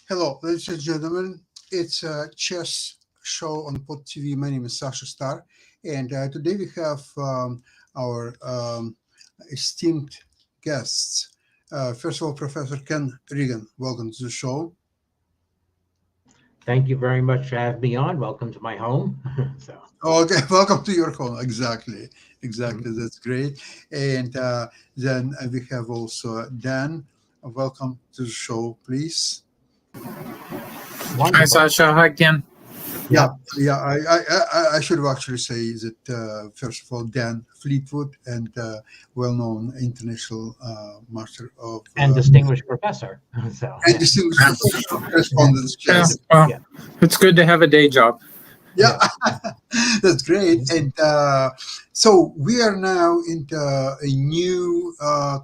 Hello, ladies and gentlemen. It's a chess show on Pod TV. My name is Sasha Star, and today we have our esteemed guests. First of all, Professor Ken Regan, welcome to the show. Thank you very much for having me on. Welcome to my home. so, Okay, welcome to your home. Exactly. That's great. And then we have also Dan. Welcome to the show, please. Hi, Sasha. Hi, Ken. Yeah. I should have actually say that first of all, Dan Fleetwood and well-known international master of and distinguished professor. and distinguished professional correspondence. Yeah, Yes. well, it's good to have a day job. Yeah, that's great. And so we are now into a new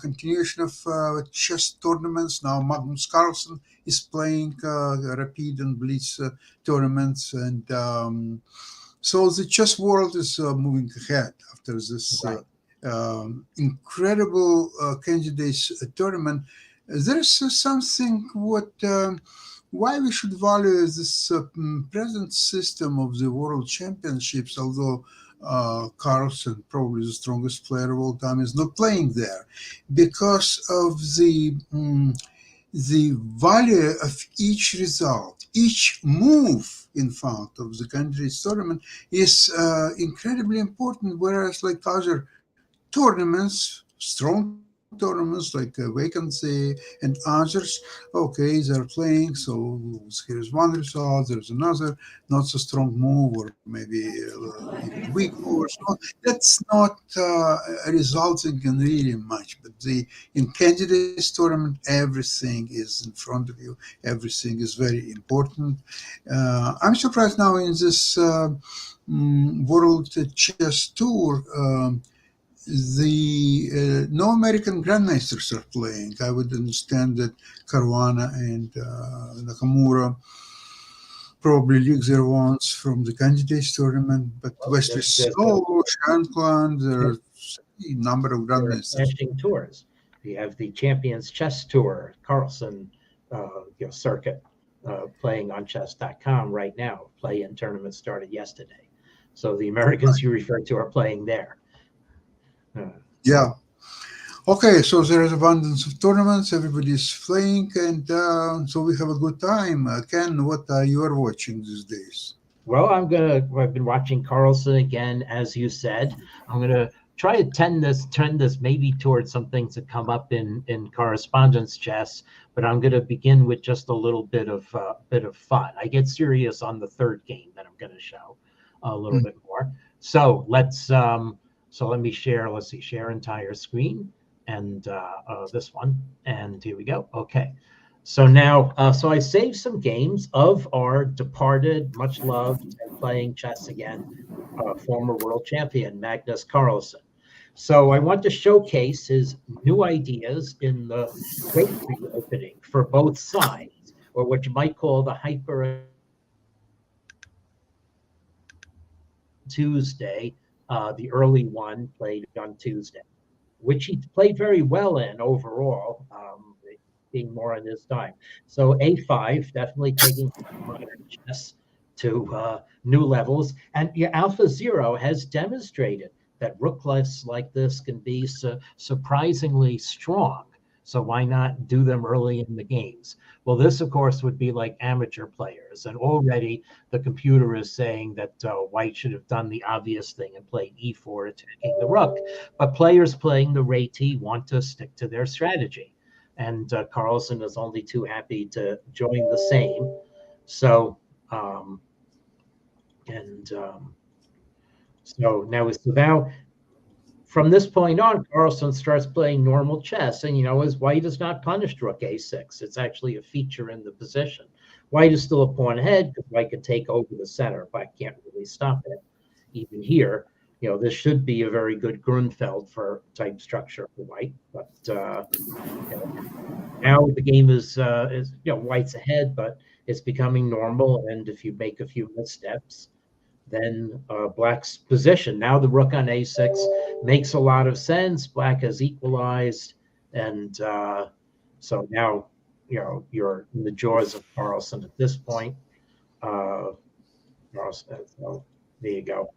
continuation of chess tournaments. Now Magnus Carlsen is playing Rapid and Blitz tournaments, and so the chess world is moving ahead after this incredible candidates tournament. There is something what. Why we should value this present system of the world championships, although Carlsen, probably the strongest player of all time, is not playing there because of the value of each result, each move, in fact, of the country's tournament is incredibly important. Whereas, like other tournaments, strong tournaments like Vacancy and others, okay, they're playing, so here's one result, there's another, not so strong move, or maybe even weak move, or so. That's not resulting in really much. But in candidates tournament, everything is in front of you, everything is very important. I'm surprised now in this World Chess Tour. The no American grandmasters are playing. I would understand that Caruana and Nakamura probably league their ones from the candidates tournament, but Wesley So, Shankland, there are a number of grandmasters. Flashing tours. You have the Champions Chess Tour, Carlsen circuit, playing on chess.com right now. Play-in tournament started yesterday. So the Americans you referred to are playing there. Yeah. Okay, so there is abundance of tournaments. Everybody's playing, and so we have a good time. Ken, what you are watching these days? Well, I've been watching Carlsen again, as you said. I'm gonna try to trend this maybe towards some things that come up in correspondence chess, but I'm gonna begin with just a little bit of fun. I get serious on the third game that I'm gonna show a little bit more. So let me share. Let's see, share entire screen, and this one, and here we go. Okay, so now, so I saved some games of our departed, much loved, and playing chess again, former world champion Magnus Carlsen. So I want to showcase his new ideas in the great reopening for both sides, or what you might call the hyper Tuesday. The early one played on Tuesday, which he played very well in overall, being more on his time. So A5, definitely taking modern chess to new levels. And Alpha Zero has demonstrated that rookless like this can be surprisingly strong. So why not do them early in the games? Well, this, of course, would be like amateur players. And already the computer is saying that white should have done the obvious thing and played E4, attacking the rook. But players playing the Reti want to stick to their strategy. And Carlsen is only too happy to join the same. So, so now from this point on, Carlsen starts playing normal chess, and as white is not punished rook a6. It's actually a feature in the position. White is still a pawn ahead because white can take over the center, but can't really stop it. Even here, this should be a very good Grunfeld for type structure for white, but now the game is white's ahead, but it's becoming normal, and if you make a few missteps, then black's position. Now the rook on a6 makes a lot of sense. Black has equalized, and so now you're in the jaws of Carlsen at this point. So there you go.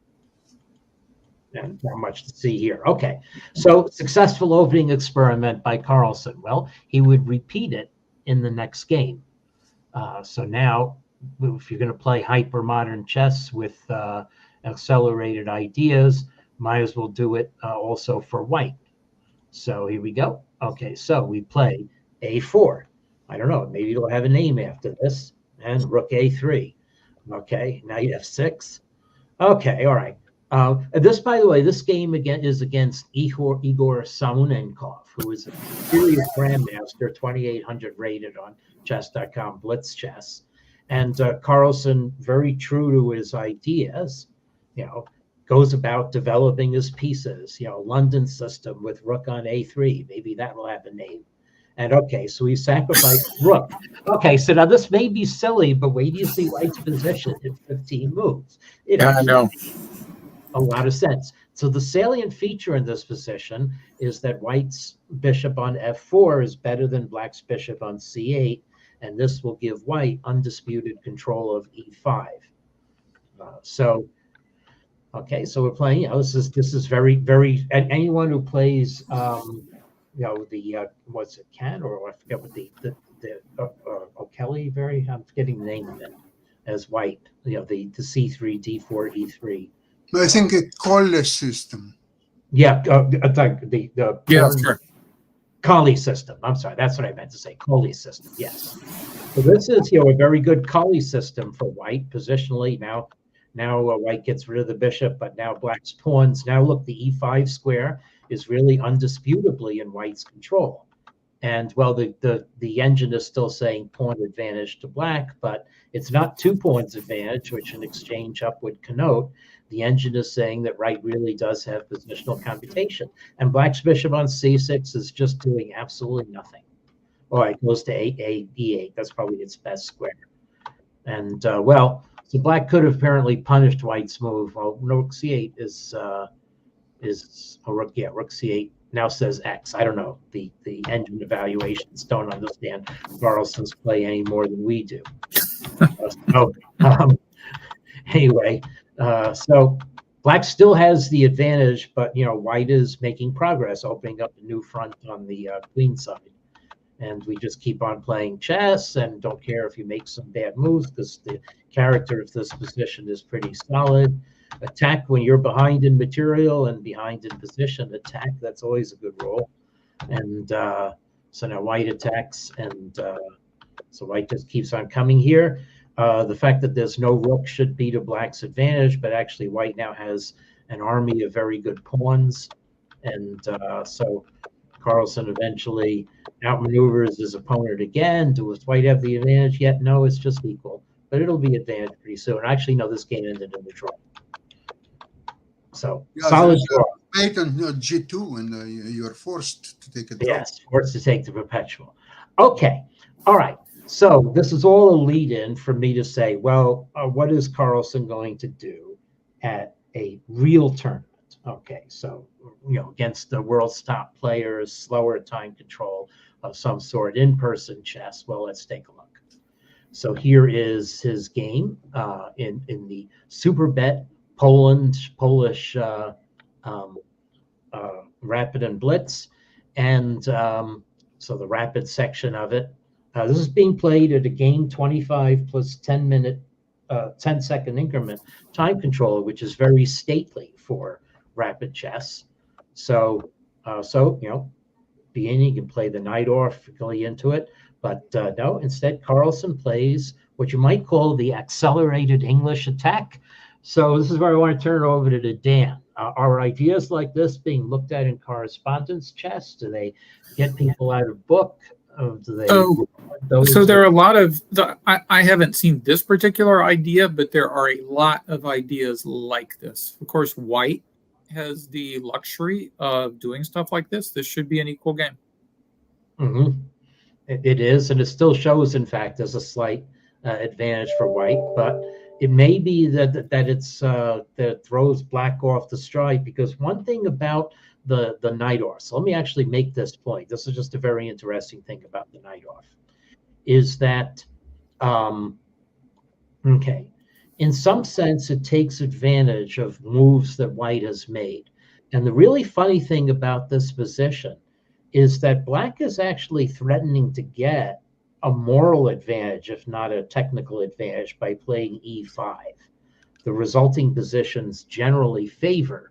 And not much to see here. Okay, so successful opening experiment by Carlsen. Well, he would repeat it in the next game. So now, if you're going to play hyper modern chess with accelerated ideas, might as well do it also for white. So here we go. Okay, so we play a4. I don't know, maybe it'll have a name after this. And rook a3. Okay, now you have 6. Okay, all right. This, by the way, this game again is against Igor Samonenkov, who is a serious grandmaster, 2,800 rated on chess.com, Blitz Chess. And Carlsen, very true to his ideas, goes about developing his pieces, London system with rook on a3. Maybe that will have a name. And okay, so he sacrificed rook. Okay, so now this may be silly, but wait till you see white's position in 15 moves. I know. A lot of sense. So the salient feature in this position is that white's bishop on f4 is better than black's bishop on c8, and this will give white undisputed control of e5. Okay, so we're playing. This is very, very. And anyone who plays, what's it, Ken, or I forget what the O'Kelly. I'm forgetting the name of it as white. The c3, d4, e3. I think a callless system. Yeah, the sure. Colley system. I'm sorry, that's what I meant to say. Colley system. Yes. So this is a very good Colley system for white positionally. Now white gets rid of the bishop, but now black's pawns. Now look, the e5 square is really undisputably in white's control. And well, the engine is still saying pawn advantage to black, but it's not 2 pawns advantage, which an exchange up would connote. The engine is saying that white really does have positional computation. And black's bishop on c6 is just doing absolutely nothing. All right, goes to e8. That's probably its best square. And so black could have apparently punished white's move. Well, rook c8 rook c8 now says X. I don't know. The engine evaluations don't understand Carlsen's play any more than we do. Anyway, so black still has the advantage, but white is making progress, opening up a new front on the queen side. And we just keep on playing chess and don't care if you make some bad moves because the character of this position is pretty solid. Attack when you're behind in material and behind in position. Attack, that's always a good role. And so now white attacks, and so white just keeps on coming here. The fact that there's no rook should be to black's advantage, but actually white now has an army of very good pawns. And so Carlsen eventually outmaneuvers his opponent again. Does white have the advantage yet? No, it's just equal. But it'll be advantage pretty soon. Actually, no, this game ended in a draw. So solid draw. Mate on G2, and you're forced to take a draw. Yes, forced to take the perpetual. Okay, all right. So this is all a lead-in for me to say, well, what is Carlsen going to do at a real tournament? Okay, so against the world's top players, slower time control of some sort, in-person chess. Well, let's take a look. So here is his game in the Superbet Polish Rapid and Blitz, and so the rapid section of it. This is being played at a game 25 plus 10-minute, 10-second increment time controller, which is very stately for rapid chess. So beginning, you can play the knight off really into it, but no, instead Carlsen plays what you might call the accelerated English attack. So this is where I want to turn it over to Dan. Are ideas like this being looked at in correspondence chess? Do they get people out of book? So there are a lot of I haven't seen this particular idea, but there are a lot of ideas like this. Of course, white has the luxury of doing stuff like this. This should be an equal game. Mm-hmm. It is, and it still shows, in fact, as a slight advantage for white, but it may be that it's that throws black off the stride, because one thing about the knight off. So let me actually make this point. This is just a very interesting thing about the knight off. is that, okay, in some sense, it takes advantage of moves that white has made. And the really funny thing about this position is that black is actually threatening to get a moral advantage, if not a technical advantage, by playing e5. The resulting positions generally favor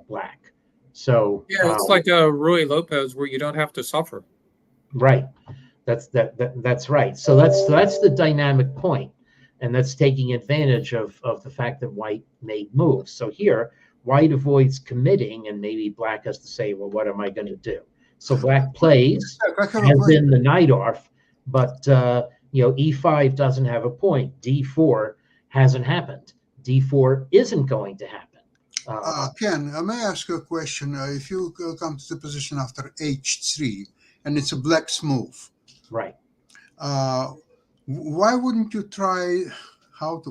black. So Yeah, it's like a Rui Lopez where you don't have to suffer. right. That's right. So that's the dynamic point, and that's taking advantage of the fact that white made moves. So here, white avoids committing, and maybe black has to say, well, what am I going to do? So black plays, has in the knight off, but e5 doesn't have a point. d4 hasn't happened. d4 isn't going to happen. Ken, may I ask you a question? If you come to the position after h3, and it's a black's move, right? Why wouldn't you try how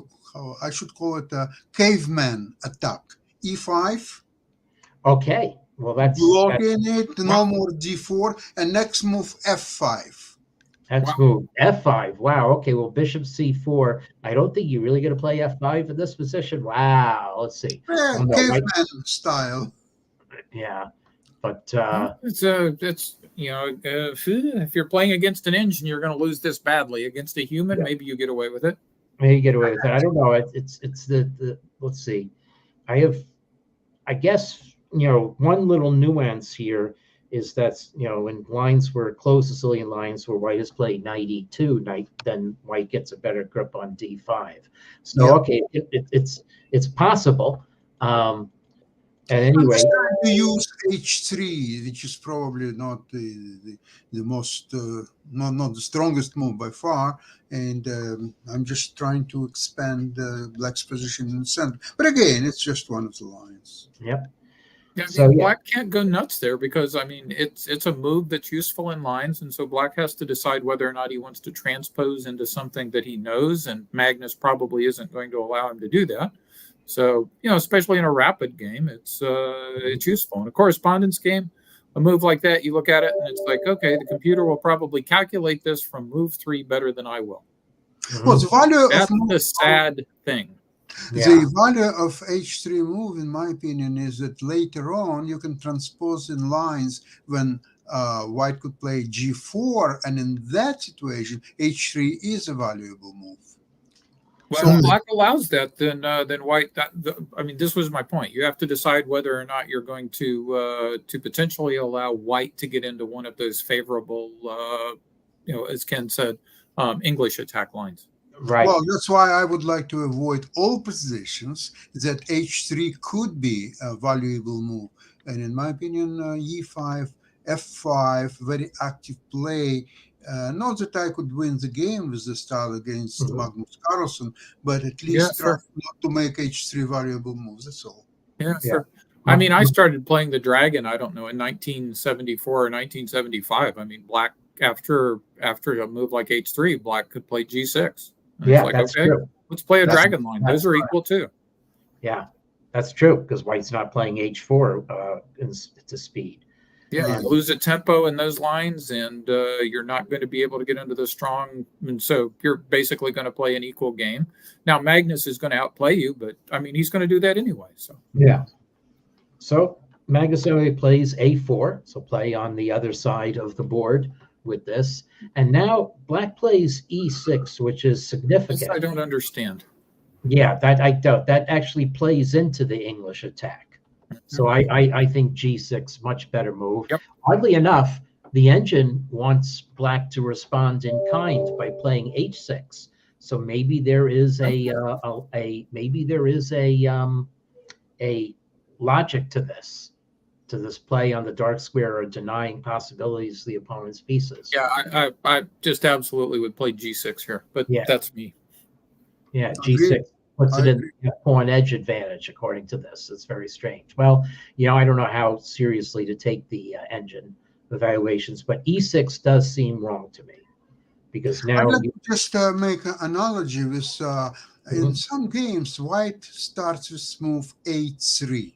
I should call it a caveman attack? e5. Okay, well that's block in it. No more d4, and next move f5. Next move f5. Wow. Okay. Well, bishop c4. I don't think you're really going to play f5 in this position. Wow. Let's see. Yeah, caveman style. Yeah, but it's if you're playing against an engine, you're going to lose this badly. Against a human, yeah. Maybe you get away with it. Maybe you get away with it. I don't know. It's the let's see. I guess one little nuance here is that in lines where closed Sicilian lines where white has played knight e2, then white gets a better grip on d5. So yeah. Okay, it's possible. And anyway, to use h3, which is probably not the most not the strongest move by far, and I'm just trying to expand black's position in the center. But again, it's just one of the lines. Yep. Yeah, so black can't go nuts there because it's a move that's useful in lines, and so black has to decide whether or not he wants to transpose into something that he knows, and Magnus probably isn't going to allow him to do that. So especially in a rapid game, it's useful. In a correspondence game, a move like that, you look at it and it's like, okay, the computer will probably calculate this from move 3 better than I will. Well, the value that's the sad thing. Yeah. The value of h3 move, in my opinion, is that later on you can transpose in lines when white could play g4, and in that situation, h3 is a valuable move. Well, if black allows that, then white. This was my point. You have to decide whether or not you're going to potentially allow white to get into one of those favorable, as Ken said, English attack lines. Right. Well, that's why I would like to avoid all positions that h3 could be a valuable move. And in my opinion, e5, f5, very active play. Not that I could win the game with the style against Magnus Carlsen, but at least try not to make h3 valuable moves. That's all. Yeah, sure. I started playing the Dragon, I don't know, in 1974 or 1975. Black, after a move like h3, black could play g6. Yeah, that's true. Let's play a Dragon line. Those are equal too. Yeah, that's true, because white's not playing h4 to speed. Yeah, you lose a tempo in those lines, and you're not going to be able to get into the strong. And so you're basically going to play an equal game. Now, Magnus is going to outplay you, but he's going to do that anyway. So yeah. So Magnus plays a4, so play on the other side of the board with this. And now black plays e6, which is significant. This I don't understand. Yeah, that I don't. That actually plays into the English attack. So I think g6 much better move. Yep. Oddly enough, the engine wants black to respond in kind by playing h6. So maybe there is a logic to this play on the dark square, or denying possibilities of the opponent's pieces. Yeah, I just absolutely would play g6 here, but that's me. Yeah, g6 puts it in the pawn edge advantage, according to this. It's very strange. Well, I don't know how seriously to take the engine evaluations, but e6 does seem wrong to me, because now I'd like to just make an analogy with in some games, white starts with move a3.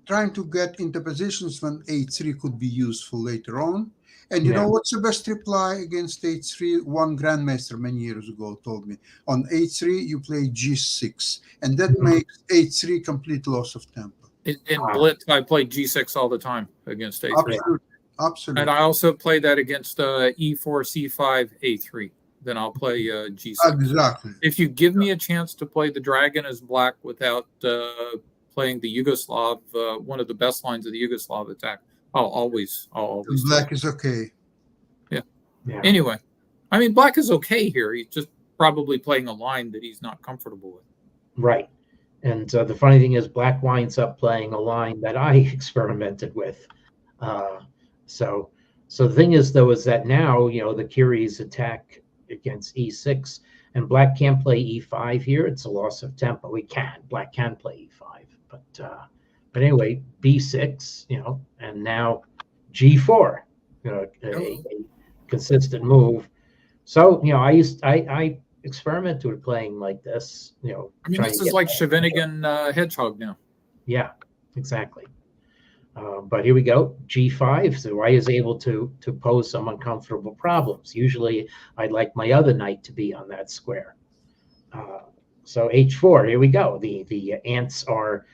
trying to get into positions when h3 could be useful later on. And you Yeah. know what's the best reply against h3? One grandmaster many years ago told me, on h3 you play g6, and that Mhm. makes h3 complete loss of tempo. In Blitz, I play G6 all the time against A3. Absolutely. Absolutely. And I also play that against E4, C5, A3. Then I'll play G6. Exactly. If you give me a chance to play the dragon as black without playing the Yugoslav, one of the best lines of the Yugoslav attack, I'll always Black is okay. Yeah. Anyway, I mean, black is okay here. He's just probably playing a line that he's not comfortable with. Right. And the funny thing is, black winds up playing a line that I experimented with. So the thing is, though, is that now, the Curies attack against e6, and black can't play e5 here. It's a loss of tempo. Black can play e5, but anyway, b6, and now g4, a consistent move. So, I experimented with playing like this, I mean, this is like Shevinigan Hedgehog now. Yeah, exactly. But here we go, g5. So I is able to pose some uncomfortable problems. Usually, I'd like my other knight to be on that square. So h4. Here we go. The ants are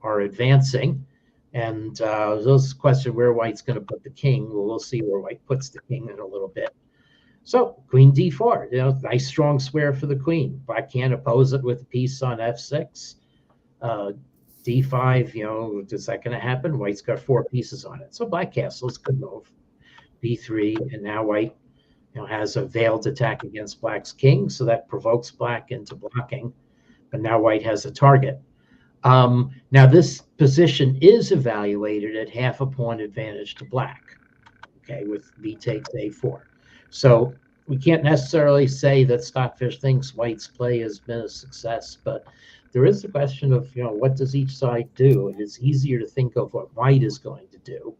advancing, and there's a question where white's going to put the king. Well, we'll see where white puts the king in a little bit. So queen d4. Nice strong square for the queen. Black can't oppose it with a piece on f6. d5, is that going to happen? White's got 4 pieces on it. So black castles, good move. b3, and now white, has a veiled attack against black's king, so that provokes black into blocking. But now white has a target. Now this position is evaluated at half a pawn advantage to black, okay, with b takes a4. So we can't necessarily say that Stockfish thinks white's play has been a success, but there is a question of, what does each side do? And it's easier to think of what white is going to do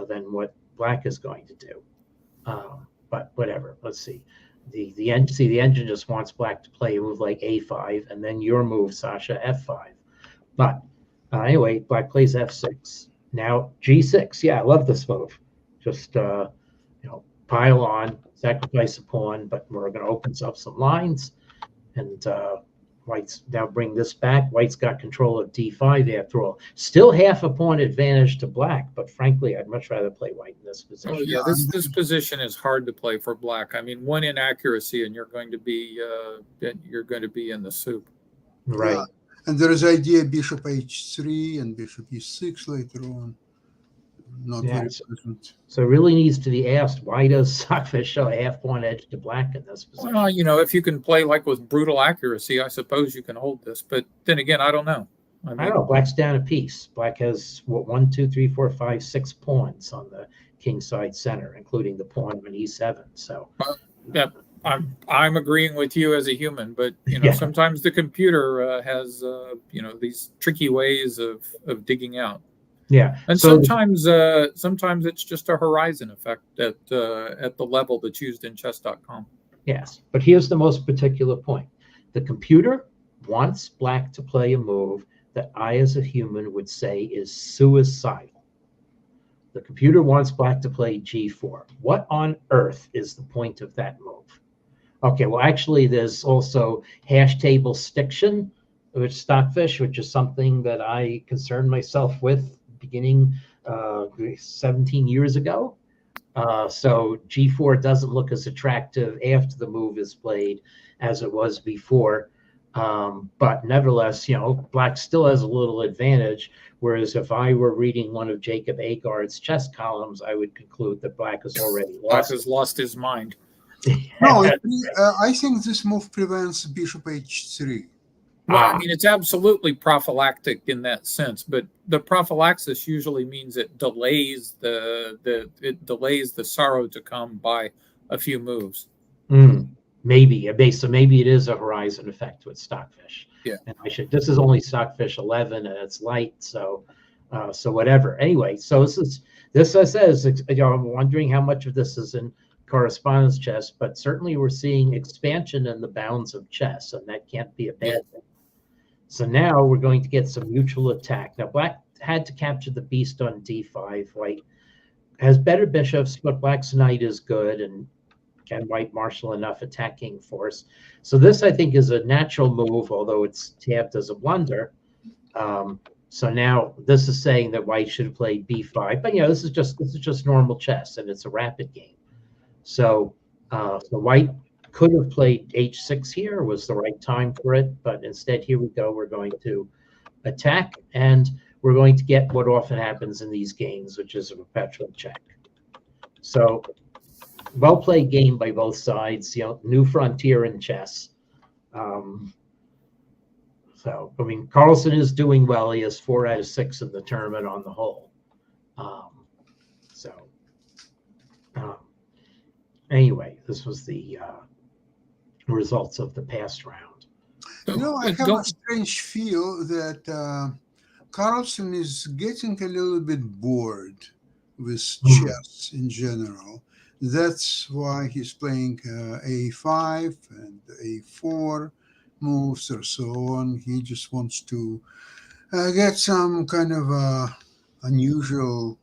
than what black is going to do. But whatever, let's see. The engine just wants black to play a move like a5, and then your move, Sasha, f5. But anyway, black plays f6. Now g6. Yeah, I love this move. Just, pile on, sacrifice a pawn, but we're going to open up some lines. And white's now bring this back. White's got control of d5 after all. Still half a pawn advantage to black, but frankly, I'd much rather play white in this position. Oh yeah, this position is hard to play for black. I mean, one inaccuracy and you're going to be in the soup. Right. Yeah. And there is idea bishop h3 and bishop e6 later on. Not very pleasant. So it really needs to be asked, why does Stockfish show a half pawn edge to black in this position? Well, if you can play like with brutal accuracy, I suppose you can hold this. But then again, I don't know. I don't know. Black's down a piece. Black has 1, 2, 3, 4, 5, 6 pawns on the king side center, including the pawn on e7. So yeah, I'm agreeing with you as a human, but sometimes the computer has these tricky ways of digging out. Yeah, and sometimes it's just a horizon effect at the level that's used in chess.com. Yes, but here's the most particular point: the computer wants black to play a move that I, as a human, would say is suicidal. The computer wants black to play g4. What on earth is the point of that move? Okay, well, actually, there's also hash table stiction, which Stockfish, which is something that I concerned myself with beginning 17 years ago. So g4 doesn't look as attractive after the move is played as it was before. But nevertheless, black still has a little advantage. Whereas if I were reading one of Jacob Agard's chess columns, I would conclude that black has already lost. Black has lost his mind. No, I think this move prevents bishop h3. Well, I mean, it's absolutely prophylactic in that sense, but the prophylaxis usually means it delays the sorrow to come by a few moves. Maybe it is a horizon effect with Stockfish. Yeah, and this is only Stockfish 11 and it's light, so whatever. Anyway, so this says I'm wondering how much of this is in correspondence chess, but certainly we're seeing expansion in the bounds of chess, and that can't be a bad thing. So now we're going to get some mutual attack. Now black had to capture the beast on d5. White has better bishops, but black's knight is good, and can white marshal enough attacking force? So this, I think, is a natural move, although it's tabbed as a blunder. So now this is saying that white should play b5, but this is just normal chess, and it's a rapid game. So white could have played h6 here, was the right time for it, but instead here we go. We're going to attack, and we're going to get what often happens in these games, which is a perpetual check. So well-played game by both sides, new frontier in chess. So, I mean, Carlsen is doing well. He has 4 out of 6 in the tournament on the whole. Anyway, this was the results of the past round. I have a strange feel that Carlsen is getting a little bit bored with chess in general. That's why he's playing a5 and a4 moves or so on. He just wants to get some kind of unusual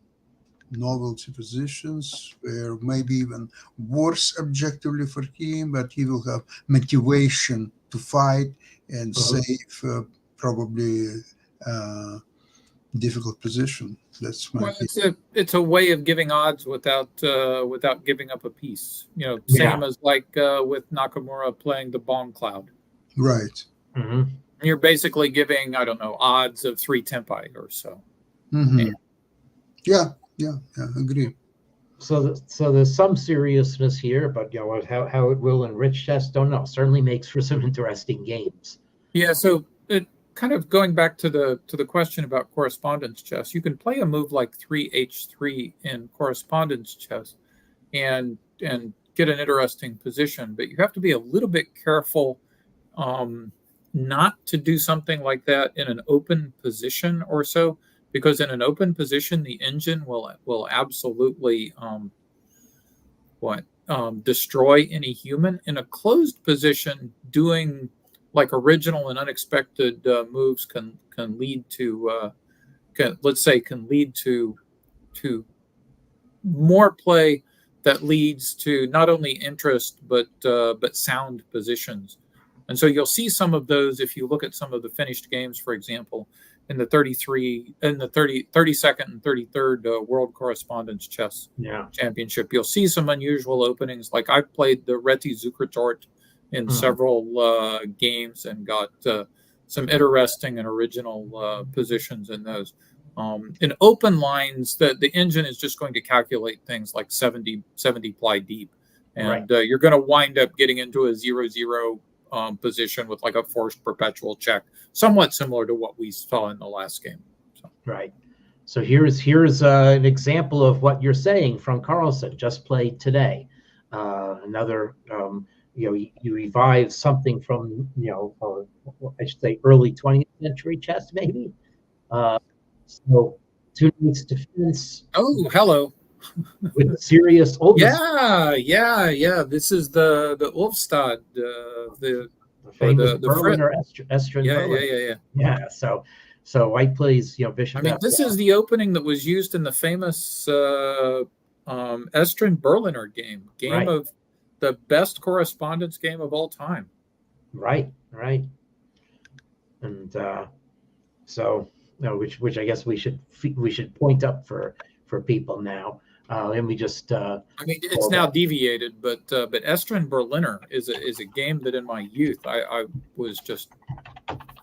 novelty positions where maybe even worse objectively for him, but he will have motivation to fight and save probably difficult position. That's my it's a way of giving odds without giving up a piece. Same as like with Nakamura playing the Bong Cloud. Right. Mm-hmm. You're basically giving, I don't know, odds of 3 tempi or so. Mm-hmm. Yeah, agree. So there's some seriousness here, but how it will enrich chess, don't know. Certainly makes for some interesting games. Yeah, so it kind of going back to the question about correspondence chess, you can play a move like 3h3 in correspondence chess and get an interesting position, but you have to be a little bit careful not to do something like that in an open position or so, because in an open position the engine will absolutely destroy any human. In a closed position, doing like original and unexpected moves can lead to more play that leads to not only interest but sound positions. And so you'll see some of those if you look at some of the finished games, for example, in the 32nd and 33rd World Correspondence Chess Championship. You'll see some unusual openings. Like I played the Reti Zukertort in several games and got some interesting and original positions in those. In open lines, the engine is just going to calculate things like 70 ply deep. And you're going to wind up getting into a 0-0 position with like a forced perpetual check, somewhat similar to what we saw in the last game. Right. So here's an example of what you're saying from Carlsen, just played today. Another, you revive something from, I should say early 20th century chess, maybe. So 2 knights defense. Oh, hello. With serious old. Yeah. This is the Ulfstad, the Berliner Estrin. Yeah. So white plays, bishop. I mean, this is the opening that was used in the famous Estrin Berliner game of the best correspondence game of all time. Right. And which I guess we should point up for people now. And we just. I mean, it's now deviated, but Estrin Berliner is a game that in my youth I was just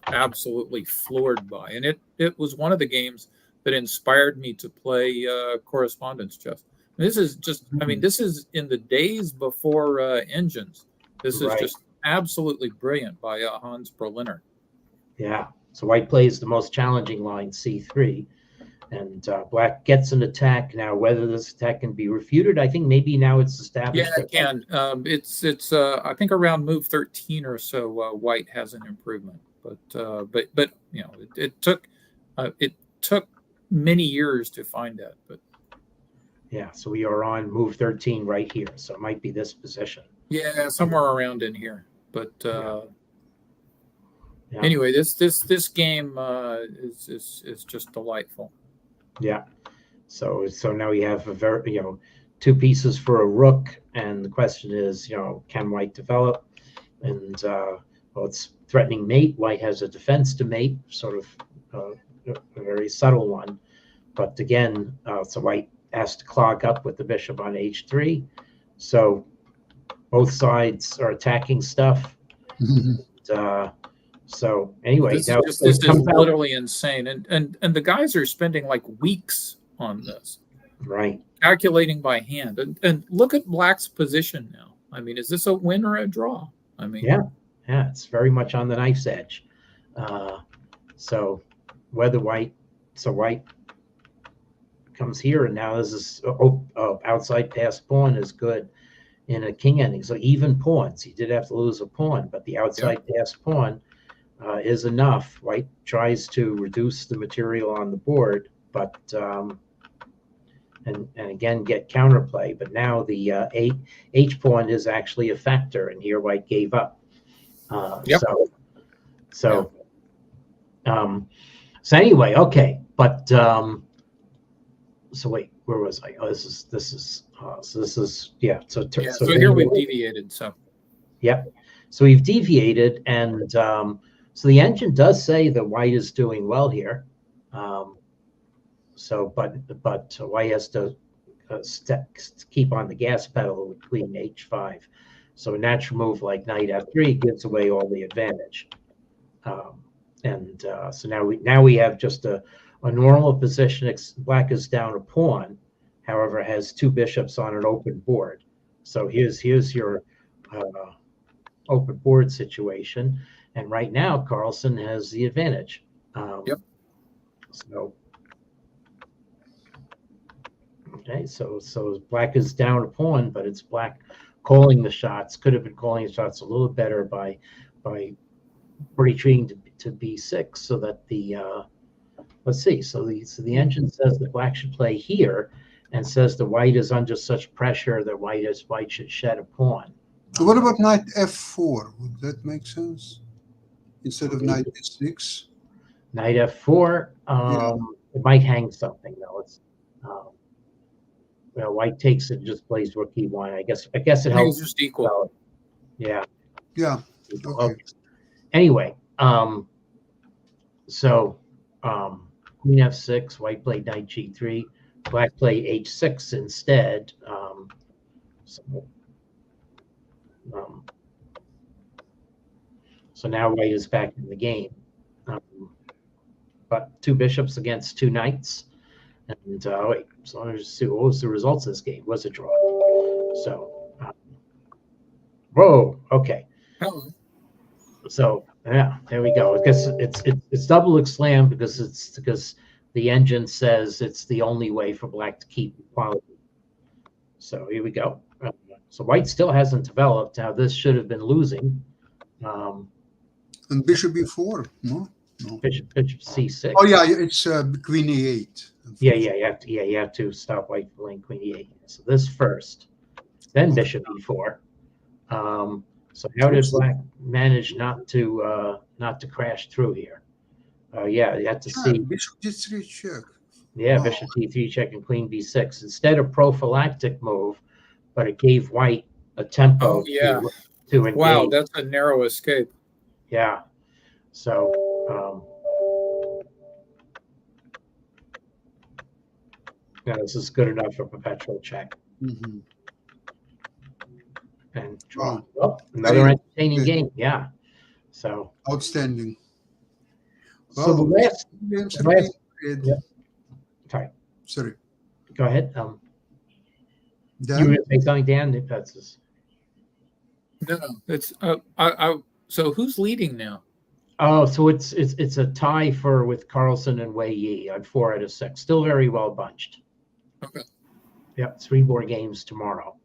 absolutely floored by, and it was one of the games that inspired me to play correspondence chess. This is just, I mean, this is in the days before engines. This is just absolutely brilliant by Hans Berliner. Yeah. So white plays the most challenging line, c3. And black gets an attack. Now, whether this attack can be refuted, I think maybe now it's established. Yeah, it can. It's I think around move 13 or so, white has an improvement. But it took many years to find that. But yeah, so we are on move 13 right here. So it might be this position. Yeah, somewhere around in here. But Yeah. Anyway, this game is just delightful. Yeah. So now we have a very, two pieces for a rook, and the question is, can white develop? And well, it's threatening mate. White has a defense to mate, sort of a very subtle one. But again, so white has to clog up with the bishop on h3. So both sides are attacking stuff. So anyway, This now is literally insane, and the guys are spending like weeks on this, right, calculating by hand. And look at Black's position now. I mean, is this a win or a draw? I mean, yeah, it's very much on the knife's edge. So whether white comes here, and now this is outside pass pawn is good in a king ending. So even pawns, he did have to lose a pawn, but the outside pass pawn is enough. White tries to reduce the material on the board, but and again get counterplay. But now the h pawn is actually a factor, and here white gave up. So anyway, okay, but so wait, where was I? Oh, this is yeah. So here we've deviated. So yep. So we've deviated, and so the engine does say that white is doing well here. So, but white has to keep on the gas pedal with queen h5. So a natural move like knight f3 gives away all the advantage. So now we have just a normal position. Black is down a pawn, however, has two bishops on an open board. So here's your open board situation, and right now Carlsen has the advantage. So okay, so black is down a pawn, but it's black calling the shots. Could have been calling the shots a little better by retreating to b6, so that the let's see. So the engine says that black should play here, and says the white is under such pressure that white should shed a pawn. So what about knight f4? Would that make sense instead of knight h6? Knight f4. It might hang something though. It's white takes it and just plays rook e1. I guess it helps. It's just equal. Yeah. Yeah. Okay. Anyway, so queen f6, white played knight g3, black played h6 instead. So now white is back in the game. But two bishops against two knights. And wait, so let's see, what was the results of this game? It was a draw. So, whoa, okay. So yeah, there we go. I guess it's double slam because the engine says it's the only way for black to keep equality. So here we go. So white still hasn't developed. Now this should have been losing. And bishop e4, no? Bishop c6. Oh yeah, it's queen e8. Yeah, you have to stop white from playing queen e8. So this first, then bishop e4. So how did black manage not to crash through here? Yeah, you have to see bishop d3 check. Yeah, bishop d3 check and queen b6 instead of prophylactic move, but it gave white a tempo to engage. Wow, that's a narrow escape. Yeah. So this is good enough for perpetual check. Mm-hmm. And draw. Another entertaining game. Yeah. So outstanding. So the last Sorry. Go ahead. Dan? You were going to say something, Dan? That's No, it's so who's leading now? Oh, so it's a tie with Carlsen and Wei Yi on 4 out of 6. Still very well bunched. Okay. Yep, 3 more games tomorrow.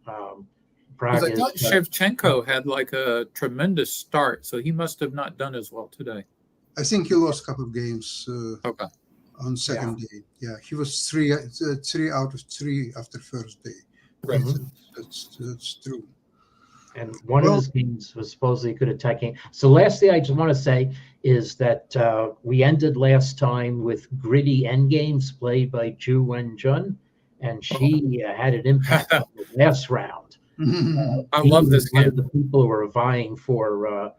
Because I thought Shevchenko had like a tremendous start, so he must have not done as well today. I think he lost a couple of games on second day. Yeah, he was 3 out of 3 after first day. Right. That's true. And one of Well, his games was supposedly good at attacking. So last thing I just want to say is that we ended last time with gritty endgames played by Ju Wen-jun, and she had an impact on the last round. I He love was this one game. of the people who were vying for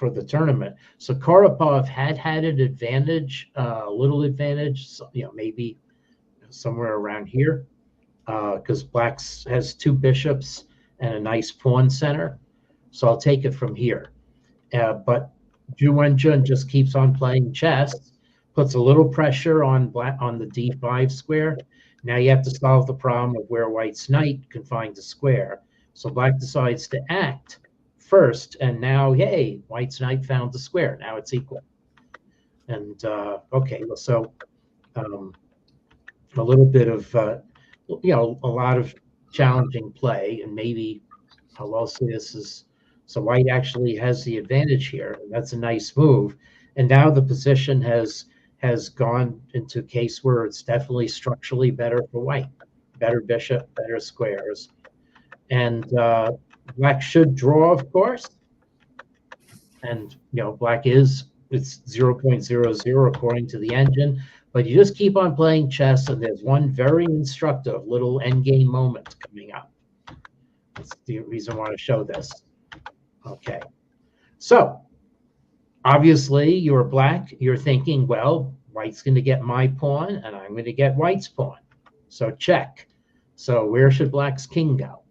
the tournament. So Karapov had an advantage, a little advantage, maybe somewhere around here, because Black's has 2 bishops and a nice pawn center. So I'll take it from here. But Ju Wen-jun just keeps on playing chess, puts a little pressure on Black on the d5 square. Now you have to solve the problem of where White's knight can find the square. So Black decides to act first, and now, hey, White's knight found the square. Now it's equal. And okay, well, so a little bit of a lot of challenging play, and maybe I'll also this is so White actually has the advantage here, and that's a nice move. And now the position has gone into a case where it's definitely structurally better for White, better bishop, better squares, and Black should draw, of course. And Black it's 0.00 according to the engine. But you just keep on playing chess, and there's one very instructive little endgame moment coming up. That's the reason I want to show this. Okay. So, obviously, you're Black. You're thinking, well, White's going to get my pawn, and I'm going to get White's pawn. So, check. So, where should Black's king go?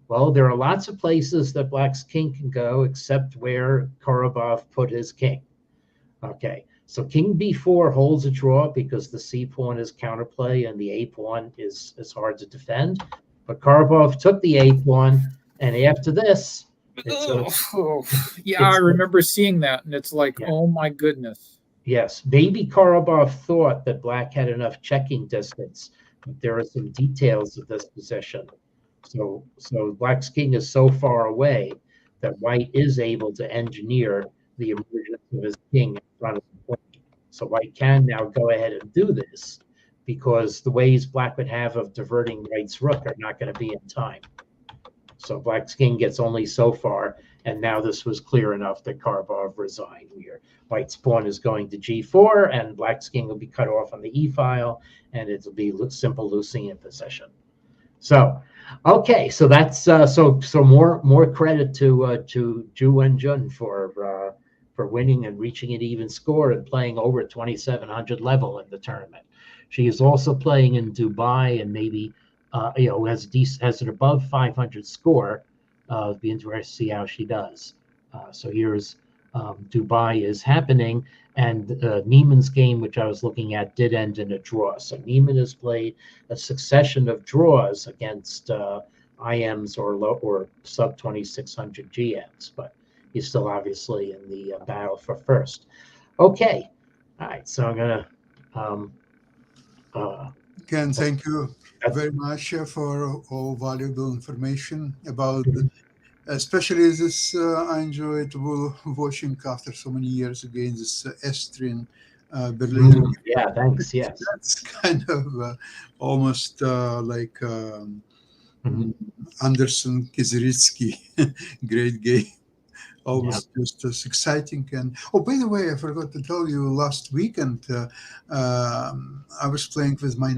Well, there are lots of places that Black's king can go, except where Karabov put his king. Okay. So king b4 holds a draw because the c pawn is counterplay and the a pawn is hard to defend. But Karabov took the a pawn, and after this, I remember seeing that, and it's like, yeah. Oh my goodness. Yes, maybe Karabov thought that Black had enough checking distance, but there are some details of this position. So Black's king is so far away that White is able to engineer the emergence of his king in front of the point. So White can now go ahead and do this because the ways Black would have of diverting White's rook are not going to be in time. So Black's king gets only so far, and now this was clear enough that Karabov resigned. White's pawn is going to g4, and Black's king will be cut off on the e file, and it'll be simple losing in position. So, okay, so that's so more credit to Ju Wen-jun for winning and reaching an even score and playing over 2,700 level in the tournament. She is also playing in Dubai and maybe has an above 500 score. It'll be interesting to see how she does. So here's Dubai is happening, and Niemann's game, which I was looking at, did end in a draw. So Niemann has played a succession of draws against IMs or sub 2,600 GMs, but he's still obviously in the battle for first. Okay, all right. So I'm gonna. Ken, thank you very much for all valuable information about, especially this. I enjoyed watching after so many years again this Estrin Berlin. Yeah, thanks. Yes, that's kind of almost like Anderson Kizeritsky, great game. Almost just as exciting. And by the way, I forgot to tell you, last weekend I was playing with my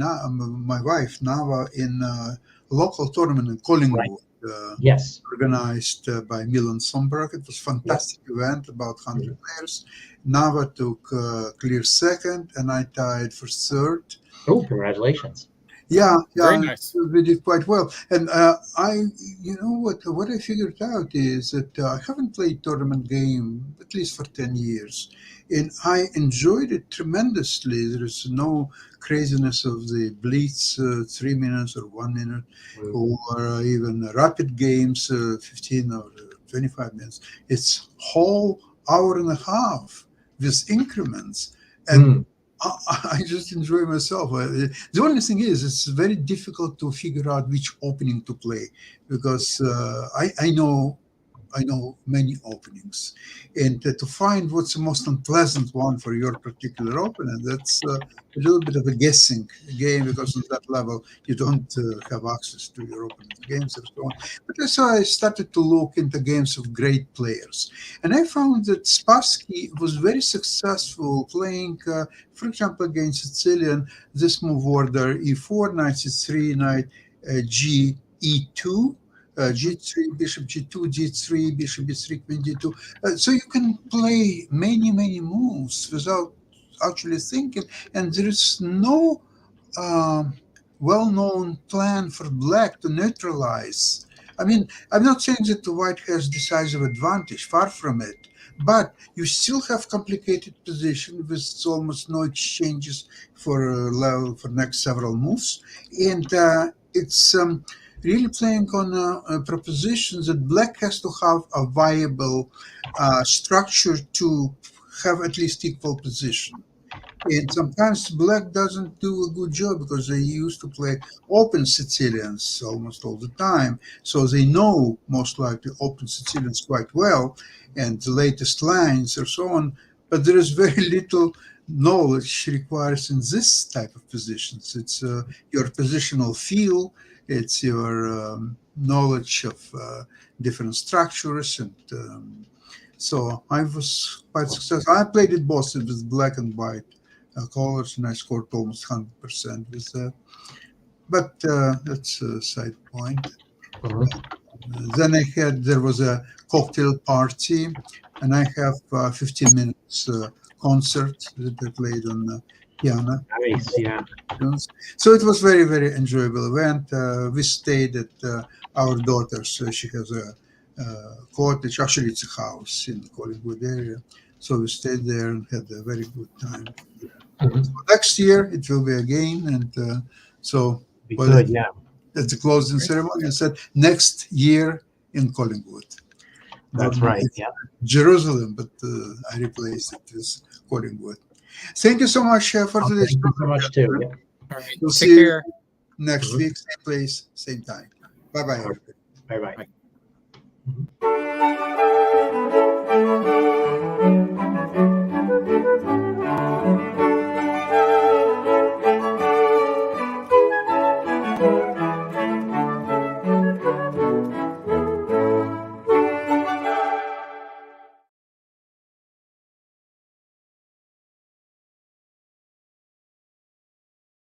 wife Nava in a local tournament in Collingwood. Yes, organized by Milan Somberg. It was a fantastic event, about 100 players. Nava took clear second, and I tied for third. Oh, congratulations! Yeah, Very nice. We did quite well. And what I figured out is that I haven't played tournament game at least for 10 years. And I enjoyed it tremendously. There is no craziness of the blitz, 3 minutes or 1 minute, or even rapid games, 15 or 25 minutes. It's whole hour and a half with increments. And I just enjoy myself. The only thing is, it's very difficult to figure out which opening to play because I know I know many openings, and to find what's the most unpleasant one for your particular opening, that's a little bit of a guessing game, because on that level you don't have access to your opponent's games and so on. But so I started to look into games of great players, and I found that Spassky was very successful playing, for example, against Sicilian, this move order e4, knight c3, knight g e2, g3, bishop g2, g3, bishop b3, queen d2. So you can play many moves without actually thinking, and there is no well-known plan for black to neutralize. I mean, I'm not saying that the white has decisive advantage, far from it, but you still have complicated position with almost no exchanges for for next several moves, and it's really playing on a proposition that black has to have a viable structure to have at least equal position. And sometimes black doesn't do a good job because they used to play open Sicilians almost all the time. So they know most likely open Sicilians quite well and the latest lines or so on. But there is very little knowledge required in this type of positions. It's your positional feel, it's your knowledge of different structures. And so I was quite successful. I played it both with black and white colors, and I scored almost 100% with that. But that's a side point. Then there was a cocktail party, and I have 15 minutes concert that I played on the piano. Nice, yeah. So it was very enjoyable event. We stayed at our daughter's. She has a cottage. Actually, it's a house in the Collingwood area. So we stayed there and had a very good time. So next year it will be again, and so Be good, yeah. at the closing ceremony, I said next year in Collingwood. That's Not right, yeah. Jerusalem, but I replaced it with Collingwood. Thank you so much for Oh, today's thank you so much too. Yeah. All right. We'll Take see you care. next week, same place, same time. Bye bye. Bye bye.